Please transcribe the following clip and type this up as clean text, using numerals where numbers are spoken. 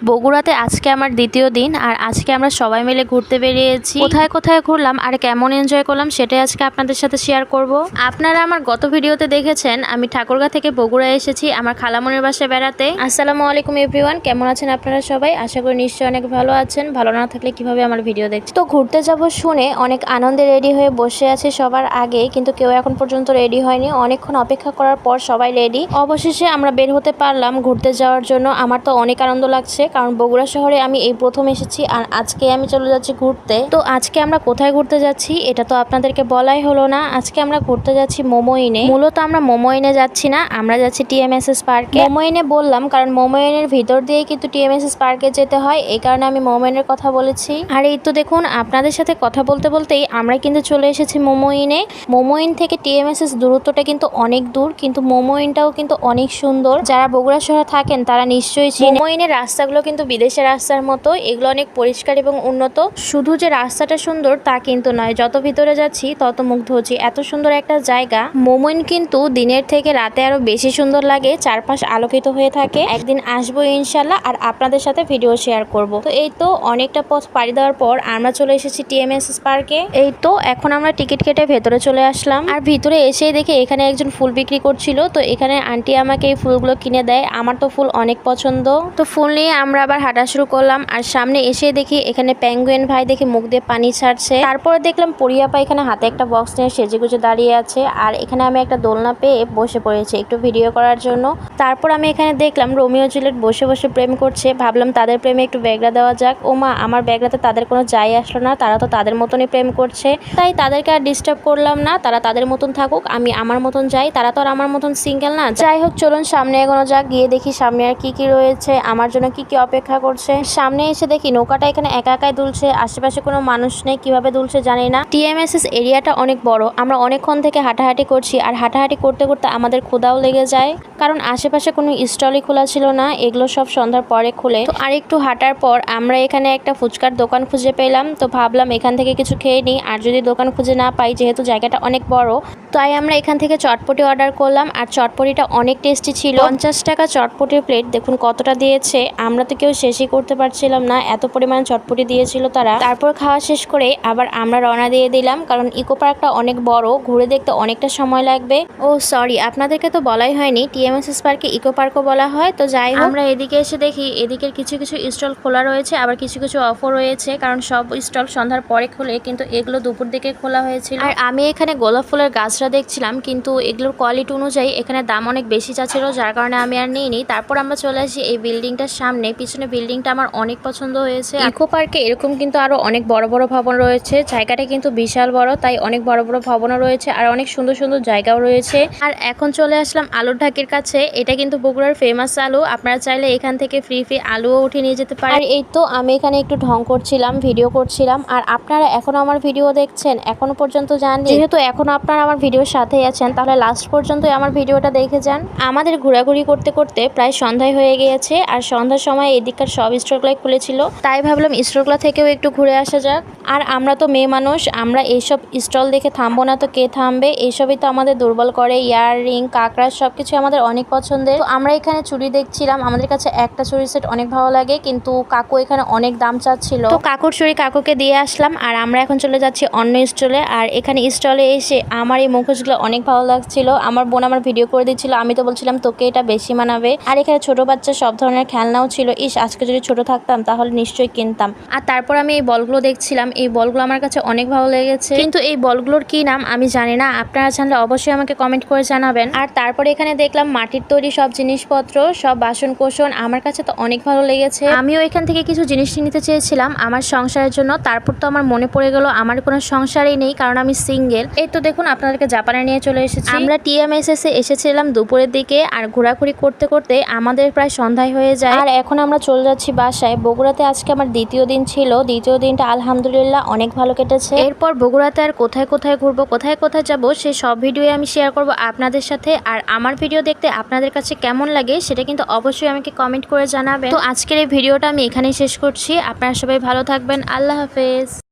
বগুড়াতে আজকে আমার দ্বিতীয় দিন আর আজকে আমরা সবাই মিলে ঘুরতে বেরিয়েছি। কোথায় কোথায় ঘুরলাম আর কেমন এনজয় করলাম সেটাই আজকে আপনাদের সাথে শেয়ার করব। আপনারা আমার গত ভিডিওতে দেখেছেন আমি ঠাকুরগাঁ থেকে বগুড়া এসেছি আমার খালামনির বাসায় বেড়াতে। আসসালামু আলাইকুম এভরিওয়ান, কেমন আছেন আপনারা সবাই? আশা করি নিশ্চয়ই অনেক ভালো আছেন। ভালো না থাকলে কিভাবে আমার ভিডিও দেখছেন? তো ঘুরতে যাব শুনে অনেক আনন্দে রেডি হয়ে বসে আছে সবার আগে, কিন্তু কেউ এখন পর্যন্ত রেডি হয়নি। অনেকক্ষণ অপেক্ষা করার পর সবাই রেডি। অবশেষে আমরা বের হতে পারলাম ঘুরতে যাওয়ার জন্য। আমার তো অনেক আনন্দ লাগছে কারণ বগুড়া শহরে আমি এই প্রথম এসেছি আর আজকে আমি চলে যাচ্ছি ঘুরতে। তো আজকে আমরা কোথায় ঘুরতে যাচ্ছি এটা তো আপনাদেরকে বলাই হলো না। আজকে আমরা ঘুরতে যাচ্ছি মোমোইনে। মূলত আমরা মোমোইনে যাচ্ছি না, আমরা যাচ্ছি টিএমএসএস পার্কে। মোমোইনে বললাম কারণ মোমোইনের ভিতর দিয়ে কিন্তু টিএমএসএস পার্কে যেতে হয়, এই কারণে আমি মোমোইনের কথা বলেছি। আর এই তো দেখুন আপনাদের সাথে কথা বলতে বলতেই আমরা কিন্তু চলে এসেছি মোমোইনে। মোমোইন থেকে টিএমএসএস দূরত্বটা কিন্তু অনেক দূর, কিন্তু মোমোইনটাও কিন্তু অনেক সুন্দর। যারা বগুড়া শহরে থাকেন তারা নিশ্চয়ই চিনেন। মোমোইনের রাস্তাগুলো কিন্তু বিদেশের রাস্তার মতো, এগুলো অনেক পরিষ্কার এবং উন্নত। শুধু যে রাস্তাটা সুন্দর তা কিন্তু নয়, যত ভিতরে যাচ্ছি তত মুগ্ধ হচ্ছি। এত সুন্দর একটা জায়গা। মোমোইন কিন্তু দিনের থেকে রাতে আরো বেশি সুন্দর লাগে, চারপাশ আলোকিত হয়ে থাকে। একদিন আসবো ইনশাল্লাহ আর আপনাদের সাথে ভিডিও শেয়ার করব। তো এই তো অনেকটা পথ পাড়ি দেওয়ার পর আমরা চলে এসেছি টিএমএসএস পার্কে। এই তো এখন আমরা টিকিট কেটে ভেতরে চলে আসলাম। আর ভিতরে এসেই দেখে এখানে একজন ফুল বিক্রি করছিল, তো এখানে আন্টি আমাকে এই ফুলগুলো কিনে দেয়। আমার তো ফুল অনেক পছন্দ, তো ফুল নিয়ে আমরা আবার হাঁটা শুরু করলাম। আর সামনে এসে দেখি এখানে পেঙ্গুইন ভাই দেখে মুখ দিয়ে পানি ছাড়ছে। তারপরে দেখলাম পরিয়াপা এখানে হাতে একটা বক্স নিয়ে সেজেগুজে দাঁড়িয়ে আছে। আর এখানে আমি একটা দোলনা পেয়ে বসে পড়েছি একটু ভিডিও করার জন্য। তারপর আমি এখানে দেখলাম রোমিও জুলিয়েট বসে বসে প্রেম করছে। ভাবলাম তাদের প্রেমে একটু ব্যাগরা দেওয়া যাক। ও মা, আমার ব্যাগরাতে তাদের কোনো যাই আসলো না, তারা তো তাদের মতনই প্রেম করছে। তাই তাদেরকে আর ডিস্টার্ব করলাম না, তারা তাদের মতন থাকুক, আমি আমার মতন যাই। তারা তো আর আমার মতন সিঙ্গেল না। যাই হোক চলুন সামনে এগোনো যাক, গিয়ে দেখি সামনে আর কি কি রয়েছে, আমার জন্য কি কি অপেক্ষা করছে। সামনে এসে দেখি নৌকাটা এখানে একা একাই দুলছে, আশেপাশে কোনো মানুষ নেই, কিভাবে দুলছে জানি না। টিএমএসএস এরিয়াটা অনেক বড়, আমরা অনেকক্ষণ থেকে হাঁটাহাঁটি করছি আর হাঁটাহাঁটি করতে করতে আমাদের ক্ষুধাও লেগে যায়, কারণ আশেপাশে কোনো স্টলই খোলা ছিল না, এগুলো সব সন্ধ্যার পরে খুলে। তো আর একটু হাঁটার পর আমরা এখানে একটা ফুচকার দোকান খুঁজে পেলাম, তো ভাবলাম এখান থেকে কিছু খেয়ে নিই। আর যদি দোকান খুঁজে না পাই, যেহেতু জায়গাটা অনেক বড়, তাই আমরা এখান থেকে চটপটি অর্ডার করলাম। আর চটপটিটা অনেক টেস্টি ছিল। 50 টাকা চটপটির প্লেট, দেখুন কতটা দিয়েছে। আমরা তো কেউ শেষই করতে পারছিলাম না, এত পরিমাণে চটপটি দিয়েছিল তারা। তারপর খাওয়া শেষ করে আবার আমরা রওনা দিয়ে দিলাম, কারণ ইকো পার্কটা অনেক বড়, ঘুরে দেখতে অনেকটা সময় লাগবে। ও সরি, আপনাদেরকে তো বলাই হয়নি, টিএমএসএস পার্কে ইকো পার্কও বলা হয়। তো যাই হোক আমরা এদিকে এসে দেখি এদিকের কিছু কিছু স্টল খোলা রয়েছে, আবার কিছু কিছু অফও রয়েছে, কারণ সব স্টল সন্ধ্যার পরে খোলে, কিন্তু এগুলো দুপুর দিকে খোলা হয়েছিল। আর আমি এখানে গোলাপ ফুলের গাছটা দেখছিলাম, কিন্তু এগুলোর কোয়ালিটি অনুযায়ী এখানে দাম অনেক বেশি চাচ্ছিল, যার কারণে আমি আর নিইনি। তারপর আমরা চলে আসি এই বিল্ডিংটার সামনে। পিছনে বিল্ডিংটা আমার অনেক পছন্দ হয়েছে। ইকো পার্কে এরকম কিন্তু আরো অনেক বড় বড় ভবন রয়েছে, জায়গাটা কিন্তু বিশাল বড়, তাই অনেক বড় বড় ভবনও রয়েছে আর অনেক সুন্দর সুন্দর জায়গাও রয়েছে। আর এখন চলে আসলাম আলুর ঢাকির কাছে। এটা কিন্তু বগুড়ার ফেমাস আলু, আপনারা চাইলে এখান থেকে ফ্রি আলুও উঠে নিয়ে যেতে পারেন। আর এই তো আমি এখানে একটু ঢং করছিলাম, ভিডিও করছিলাম। আর আপনারা এখনো আমার ভিডিও দেখছেন, এখনো পর্যন্ত জানেন, যেহেতু এখনো আপনারা আমার ভিডিওর সাথেই আছেন, তাহলে লাস্ট পর্যন্তই আমার ভিডিওটা দেখে যান। আমাদের ঘোরাঘুরি করতে করতে প্রায় সন্ধ্যায় হয়ে গিয়েছে, আর সন্ধ্যার সময় এদিককার সব স্টলগুলাই খুলেছিল, তাই ভাবলাম স্টলগুলো থেকেও একটু ঘুরে আসা যাক। আর আমরা তো মেয়ে মানুষ, আমরা এইসব স্টল দেখে থামবো না তো কে থামবে? এইসবই তো আমাদের দুর্বল করে। ইয়াররিং, কাঁকড়া সবকিছু আমাদের অনেক পছন্দের। তো আমরা এখানে চুড়ি দেখছিলাম, আমাদের কাছে একটা চুড়ি সেট অনেক ভালো লাগে, কিন্তু কাকু এখানে অনেক দাম চাচ্ছিল, তো কাকুর চুড়ি কাকুকে দিয়ে আসলাম। আর আমরা এখন চলে যাচ্ছি অন্য স্টলে। আর এখানে স্টলে এসে আমার এই মুখোশগুলো অনেক ভালো লাগছিল। আমার বোন আমার ভিডিও করে দিচ্ছিল, আমি তো বলছিলাম তোকে এটা বেশি মানাবে। আর এখানে ছোট বাচ্চা সব ধরনের খেলনাও ছিল। ইস, আজকে যদি ছোট থাকতাম তাহলে নিশ্চয়ই কিনতাম। আর তারপর আমি এই বলগুলো দেখছিলাম, এই বলগুলো আমার কাছে অনেক ভালো লেগেছে, কিন্তু এই বলগুলোর কি নাম আমি জানি না, আপনারা জানলে অবশ্যই আমাকে কমেন্ট করে জানাবেন। আর তারপরে এখানে দেখলাম মাটির তৈরি সব জিনিসপত্র, সব বাসন কোসন, আমার কাছে তো অনেক ভালো লেগেছে। আমিও এখান থেকে কিছু জিনিস নিতে চেয়েছিলাম আমার সংসারের জন্য, তারপর তো আমার মনে পড়ে গেল আমার কোনো সংসারই নেই, কারণ আমি সিঙ্গেল। এই তো দেখুন আপনাদেরকে জাপানে নিয়ে চলে এসেছি। আমরা টিএমএসএস এ এসেছিলাম দুপুরের দিকে, আর ঘোরাঘুরি করতে করতে আমাদের প্রায় সন্ধ্যায় হয়ে যায়। আর এখন আমরা চলে যাচ্ছি বাসায়। বগুড়াতে আজকে আমার দ্বিতীয় দিন ছিল, দ্বিতীয় দিনটা আলহামদুলিল্লাহ অনেক ভালো কেটেছে। এরপর বগুড়াতে আর কোথায় কোথায় ঘুরবো, কোথায় কোথায় যাবো, সেই সব ভিডিও আমি শেয়ার করব আপনাদের সাথে। আর আমার ভিডিও দেখতে আপনাদের কাছে কেমন লাগে সেটা কিন্তু অবশ্যই আমাকে কমেন্ট করে জানাবেন। তো আজকের এই ভিডিওটা আমি এখানেই শেষ করছি। আপনারা সবাই ভালো থাকবেন, আল্লাহ হাফেজ।